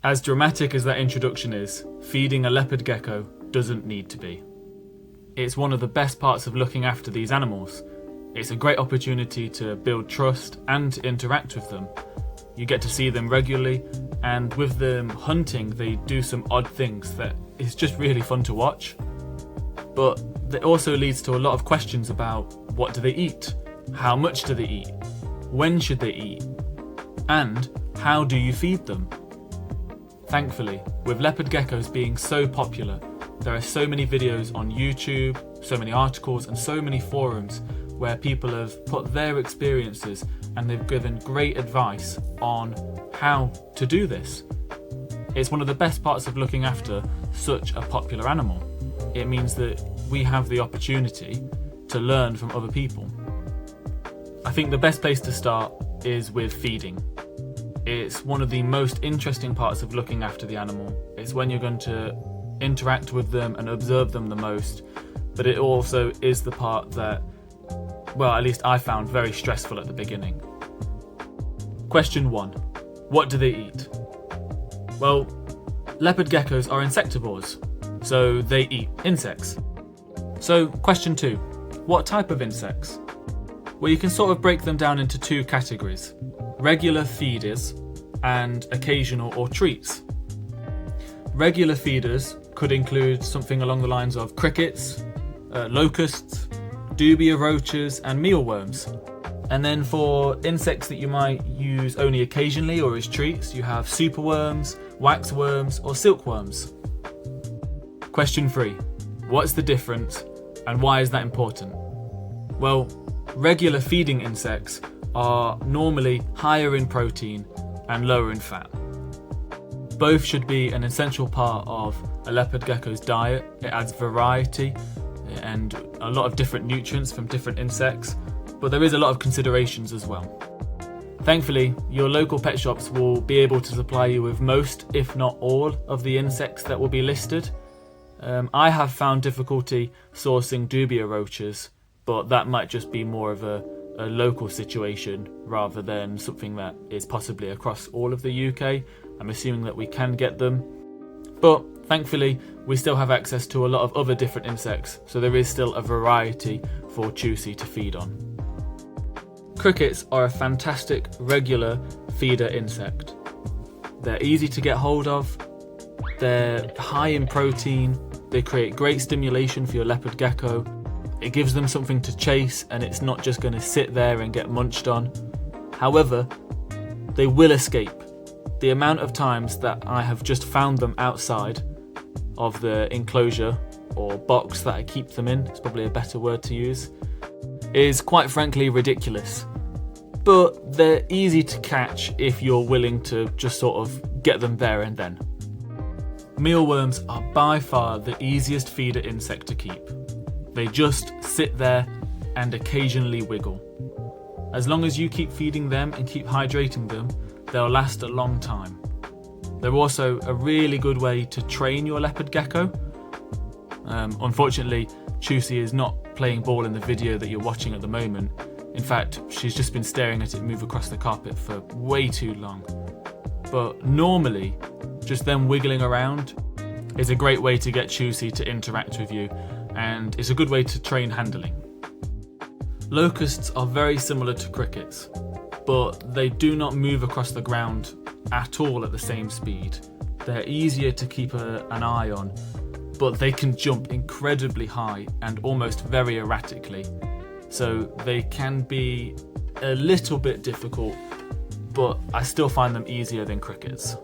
As dramatic as that introduction is, feeding a leopard gecko doesn't need to be. It's one of the best parts of looking after these animals. It's a great opportunity to build trust and interact with them. You get to see them regularly, and with them hunting, they do some odd things that is just really fun to watch. But it also leads to a lot of questions about what do they eat, how much do they eat, when should they eat, and how do you feed them? Thankfully, with leopard geckos being so popular, there are so many videos on YouTube, so many articles and so many forums where people have put their experiences and they've given great advice on how to do this. It's one of the best parts of looking after such a popular animal. It means that we have the opportunity to learn from other people. I think the best place to start is with feeding. It's one of the most interesting parts of looking after the animal. It's when you're going to interact with them and observe them the most, but it also is the part that, well, at least I found very stressful at the beginning. Question 1. What do they eat? Well, leopard geckos are insectivores, so they eat insects. So, question 2. What type of insects? Well, you can sort of break them down into 2 categories: regular feeders and occasional or treats. Regular feeders could include something along the lines of crickets, locusts, dubia roaches and mealworms. And then for insects that you might use only occasionally or as treats, you have superworms, waxworms or silkworms. Question 3. What's the difference and why is that important? Well, regular feeding insects are normally higher in protein and lower in fat. Both should be an essential part of a leopard gecko's diet. It adds variety and a lot of different nutrients from different insects, but there is a lot of considerations as well. Thankfully, your local pet shops will be able to supply you with most, if not all, of the insects that will be listed. I have found difficulty sourcing dubia roaches, but that might just be more of a local situation rather than something that is possibly across all of the UK. I'm assuming that we can get them, but thankfully we still have access to a lot of other different insects, so there is still a variety for Chusey to feed on. Crickets are a fantastic regular feeder insect. They're easy to get hold of, they're high in protein, they create great stimulation for your leopard gecko. It gives them something to chase and it's not just going to sit there and get munched on. However, they will escape. The amount of times that I have just found them outside of the enclosure or box that I keep them in, it's probably a better word to use, is quite frankly ridiculous. But they're easy to catch if you're willing to just sort of get them there and then. Mealworms are by far the easiest feeder insect to keep. They just sit there and occasionally wiggle. As long as you keep feeding them and keep hydrating them, they'll last a long time. They're also a really good way to train your leopard gecko. Unfortunately, Chusey is not playing ball in the video that you're watching at the moment. In fact, she's just been staring at it move across the carpet for way too long. But normally, just them wiggling around is a great way to get Chusey to interact with you, and it's a good way to train handling. Locusts are very similar to crickets, but they do not move across the ground at all at the same speed. They're easier to keep an eye on, but they can jump incredibly high and almost very erratically, so they can be a little bit difficult, but I still find them easier than crickets.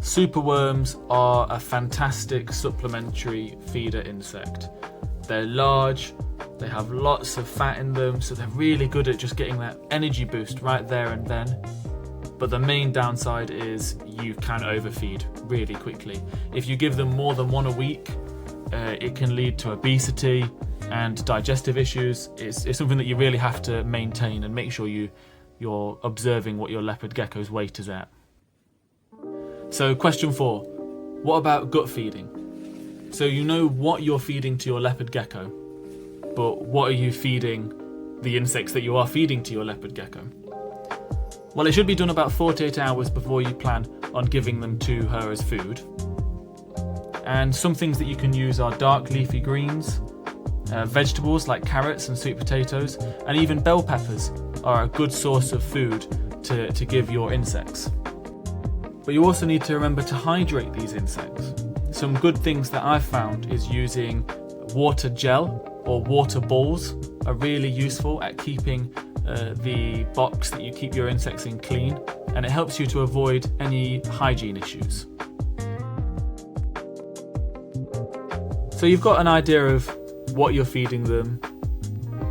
Superworms are a fantastic supplementary feeder insect. They're large, they have lots of fat in them, so they're really good at just getting that energy boost right there and then. But the main downside is you can overfeed really quickly. If you give them more than one a week, it can lead to obesity and digestive issues. It's something that you really have to maintain and make sure you're observing what your leopard gecko's weight is at. So question 4, what about gut feeding? So you know what you're feeding to your leopard gecko, but what are you feeding the insects that you are feeding to your leopard gecko? Well, it should be done about 48 hours before you plan on giving them to her as food. And some things that you can use are dark leafy greens, vegetables like carrots and sweet potatoes, and even bell peppers are a good source of food to give your insects. But you also need to remember to hydrate these insects. Some good things that I've found is using water gel or water balls are really useful at keeping the box that you keep your insects in clean, and it helps you to avoid any hygiene issues. So you've got an idea of what you're feeding them,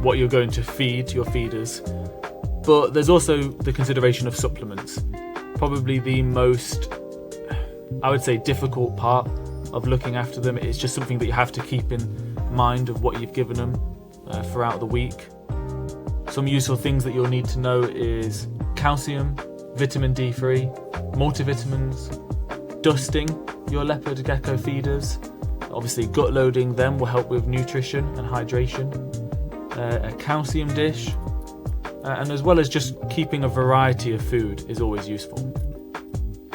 what you're going to feed your feeders, but there's also the consideration of supplements. Probably the most, I would say, difficult part of looking after them. It's just something that you have to keep in mind of what you've given them throughout the week. Some useful things that you'll need to know is calcium, vitamin D3, multivitamins, dusting your leopard gecko feeders. Obviously gut loading them will help with nutrition and hydration, a calcium dish, and as well as just keeping a variety of food is always useful.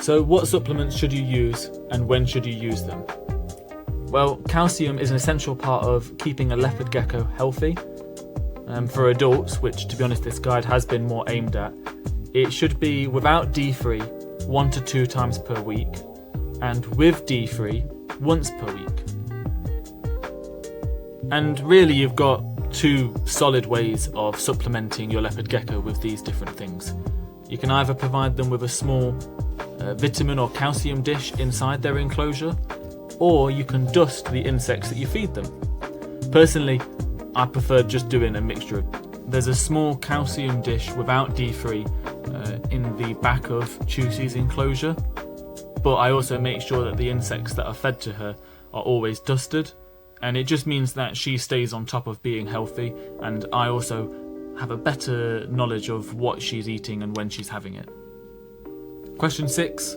So what supplements should you use and when should you use them? Well, calcium is an essential part of keeping a leopard gecko healthy. For adults, which to be honest this guide has been more aimed at, it should be without D3 1 to 2 times per week, and with D3 once per week. And really you've got 2 solid ways of supplementing your leopard gecko with these different things. You can either provide them with a small vitamin or calcium dish inside their enclosure, or you can dust the insects that you feed them. Personally, I prefer just doing a mixture. There's a small calcium dish without D3 in the back of Chusey's enclosure, but I also make sure that the insects that are fed to her are always dusted, and it just means that she stays on top of being healthy, and I also have a better knowledge of what she's eating and when she's having it. Question 6.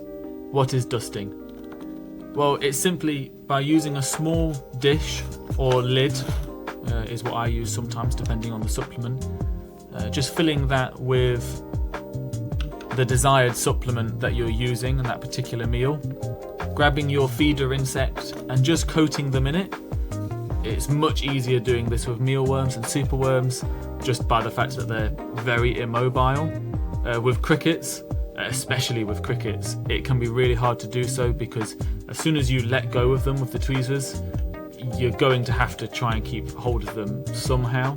What is dusting? Well, it's simply by using a small dish or lid, is what I use sometimes depending on the supplement, just filling that with the desired supplement that you're using in that particular meal, grabbing your feeder insect and just coating them in it. It's much easier doing this with mealworms and superworms, just by the fact that they're very immobile. With crickets, especially with crickets, it can be really hard to do so because as soon as you let go of them with the tweezers, you're going to have to try and keep hold of them somehow.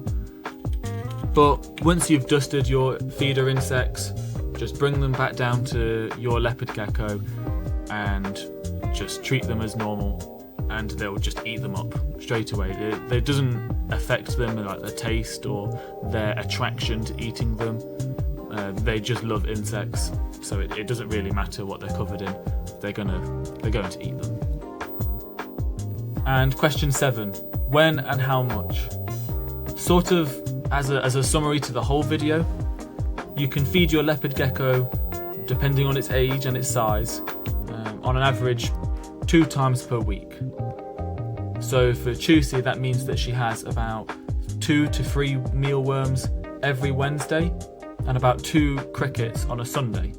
But once you've dusted your feeder insects, just bring them back down to your leopard gecko and just treat them as normal, and they'll just eat them up straight away. It doesn't affect them like their taste or their attraction to eating them. They just love insects, so it doesn't really matter what they're covered in. They're going to eat them. And question 7, when and how much? Sort of as a summary to the whole video, you can feed your leopard gecko, depending on its age and its size, on an average 2 times per week. So for Chusey, that means that she has about 2 to 3 mealworms every Wednesday and about 2 crickets on a Sunday.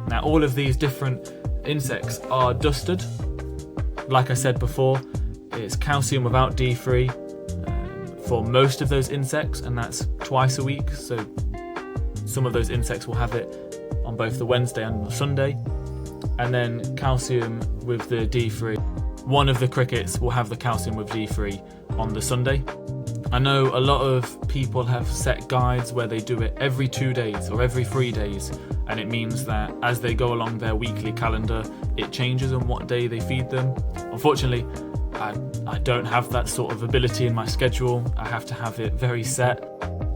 Now all of these different insects are dusted. Like I said before, it's calcium without D3 for most of those insects, and that's twice a week. So some of those insects will have it on both the Wednesday and the Sunday. And then calcium with the D3. One of the crickets will have the calcium with D3 on the Sunday. I know a lot of people have set guides where they do it every 2 days or every 3 days, and it means that as they go along their weekly calendar, it changes on what day they feed them. Unfortunately, I don't have that sort of ability in my schedule. I have to have it very set.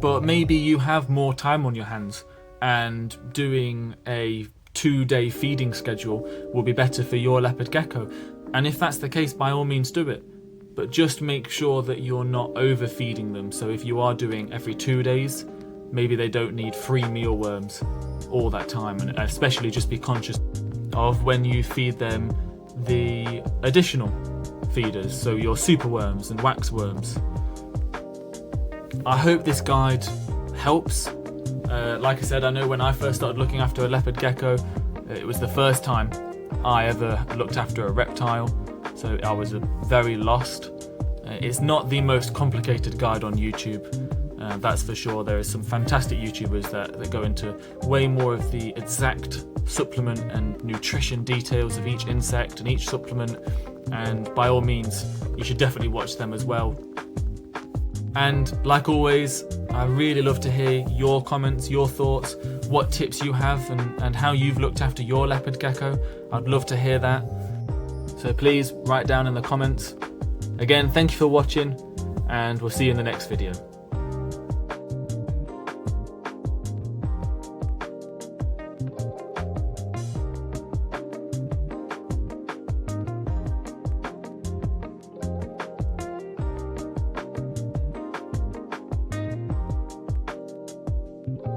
But maybe you have more time on your hands, and doing a 2-day feeding schedule will be better for your leopard gecko. And if that's the case, by all means do it. But just make sure that you're not overfeeding them. So if you are doing every 2 days, maybe they don't need 3 mealworms all that time. And especially just be conscious of when you feed them the additional feeders, so your superworms and waxworms. I hope this guide helps. Like I said, I know when I first started looking after a leopard gecko, it was the first time I ever looked after a reptile, so I was very lost. It's not the most complicated guide on YouTube, that's for sure. There are some fantastic YouTubers that go into way more of the exact supplement and nutrition details of each insect and each supplement, and by all means you should definitely watch them as well. And like always, I really love to hear your comments, your thoughts, what tips you have and how you've looked after your leopard gecko. I'd love to hear that. So please write down in the comments. Again, thank you for watching, and we'll see you in the next video.